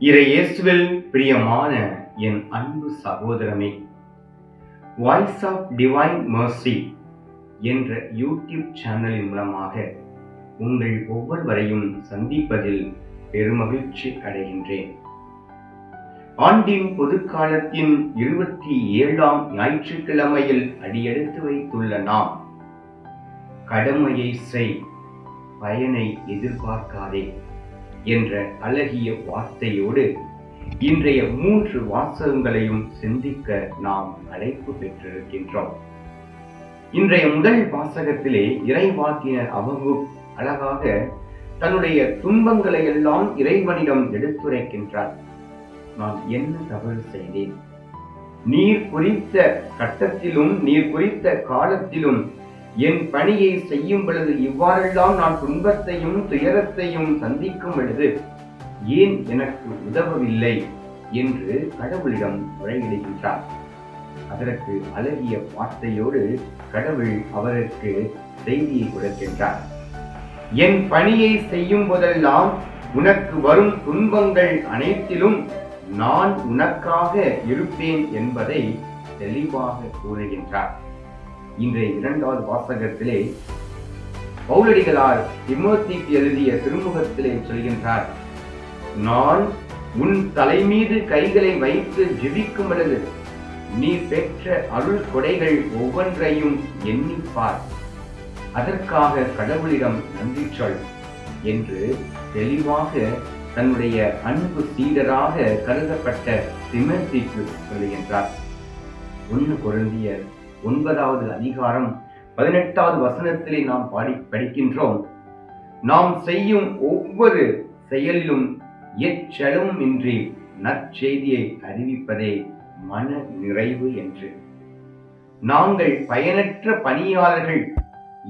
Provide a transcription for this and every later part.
இறையேசுவில் பிரியமான என் அன்பு சகோதரமே, வாய்ஸ் ஆஃப் டிவைன் மர்சி என்ற யூடியூப் சேனலின் மூலமாக உங்கள் ஒவ்வொருவரையும் சந்திப்பதில் பெருமகிழ்ச்சி அடைகின்றேன். ஆண்டின் பொதுக்காலத்தின் 27ஆம் ஞாயிற்றுக்கிழமையில் அடியெடுத்து வைத்துள்ள நாம், கடமையை செய், பயனை எதிர்பார்க்காதே என்ற அழகிய வார்த்தையோடு இன்றைய 3 வாசகங்களையும் சிந்திக்க நாம் அழைப்பு பெற்றிருக்கின்றோம். இன்றைய முதல் வாசகத்திலே இறைவாக்கினர் அபகு அழகாக தன்னுடைய துன்பங்களை எல்லாம் இறைவனிடம் எடுத்துரைக்கின்றார். நான் என்ன தவறு செய்தேன்? நீர் குறித்த கட்டத்திலும் நீர் குறித்த காலத்திலும் என் பணியை செய்யும் பொழுது இவ்வாறெல்லாம் நான் துன்பத்தையும் துயரத்தையும் சந்திக்கும் பொழுது ஏன் எனக்கு உதவவில்லை என்று கடவுளிடம் முறையிடுகின்றார். அதற்கு அழகிய வார்த்தையோடு கடவுள் அவருக்கு செய்தியை கொடுக்கின்றார். என் பணியை செய்யும் போதெல்லாம் உனக்கு வரும் துன்பங்கள் அனைத்திலும் நான் உனக்காக இருப்பேன் என்பதை தெளிவாக கூறுகின்றார். இன்றைய 2வது வாசகத்திலே பவுலடிகளார் திமோத்திக்கு எழுதிய திருமுகத்திலே சொல்கின்றார், நான் உன் தலைமீது கைகளை வைத்து ஜெபிக்கும் பொழுது நீ பெற்ற அருள் கொடைகள் ஒவ்வொன்றையும் எண்ணிப்பார், அதற்காக கடவுளிடம் நன்றி சொல் என்று தெளிவாக தன்னுடைய அன்பு சீடராக கருதப்பட்ட திமோத்திக்கு சொல்லுகின்றார். 1 கொரிந்தியர் 9வது அதிகாரம் 18வது வசனத்திலே நாம் படிக்கின்றோம், நாம் செய்யும் ஒவ்வொரு செயலிலும் எச்சலமும் இன்றி நற்செய்தியை அறிவிப்பதே மன நிறைவு என்று. நாங்கள் பயனற்ற பணியாளர்கள்,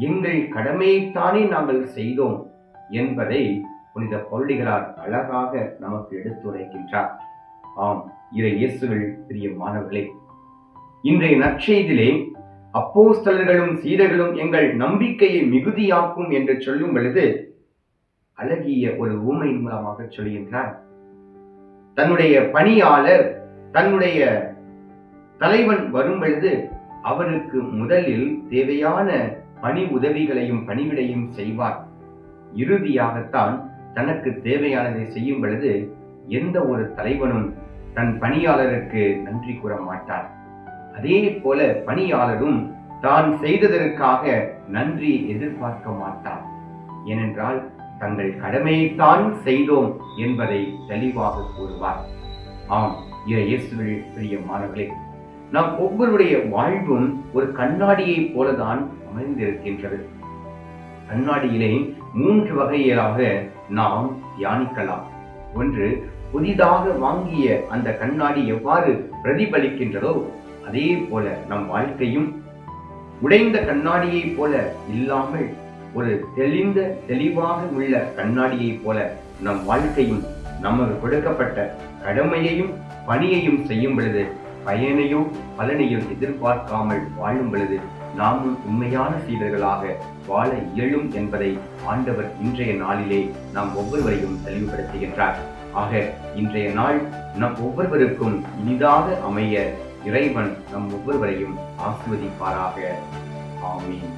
எங்கள் கடமையைத்தானே நாங்கள் செய்தோம் என்பதை புனித பவுலடிகளார் அழகாக நமக்கு எடுத்துரைக்கின்றார். ஆம், இறையேசுவில் பிரியமானவர்களே, இன்றைய நற்செய்தியிலே அப்போஸ்தலர்களும் சீடர்களும் எங்கள் நம்பிக்கையை மிகுதியாக்கும் என்று சொல்லும் பொழுது அழகிய ஒரு ஊமையின் மூலமாக சொல்கின்றார். தன்னுடைய பணியாளர், தன்னுடைய தலைவன் வரும் பொழுது அவருக்கு முதலில் தேவையான பணி உதவிகளையும் பணிவிடையும் செய்வார். இறுதியாகத்தான் தனக்கு தேவையானதை செய்யும் பொழுது எந்த ஒரு தலைவனும் தன் பணியாளருக்கு நன்றி கூற மாட்டார். அதே போல பணியாளரும் தான் செய்ததற்காக நன்றி எதிர்பார்க்க மாட்டார். ஏனென்றால் தங்கள் கடமையைத்தான் செய்தோம் என்பதை தெளிவாக கூறுவார். ஆம், இயேசுவில் பிரியமானவர்களே, நாம் ஒவ்வொருடைய வாழ்வும் ஒரு கண்ணாடியை போலதான் அமைந்திருக்கின்றது. கண்ணாடியிலே 3 வகைகளாக நாம் தியானிக்கலாம். ஒன்று, புதிதாக வாங்கிய அந்த கண்ணாடி எவ்வாறு பிரதிபலிக்கின்றதோ அதே போல நம் வாழ்க்கையும் உடைந்த கண்ணாடியை போல இல்லாமல் ஒரு தெளிவாக உள்ள கண்ணாடியை போல நம் வாழ்க்கையும் நமக்கு கொடுக்கப்பட்ட கடமையையும் பணியையும் செய்யும் பொழுது பயனையோ பலனையோ எதிர்பார்க்காமல் வாழும் பொழுது நாமும் உண்மையான சீடர்களாக வாழ இயலும் என்பதை ஆண்டவர் இன்றைய நாளிலே நாம் ஒவ்வொருவரையும் தெளிவுபடுத்துகின்றார். ஆக இன்றைய நாள் நம் ஒவ்வொருவருக்கும் இனிதாக அமைய இறைவன் நம் ஒவ்வொருவரையும் ஆசீர்வதிப்பாராக. ஆமீன்.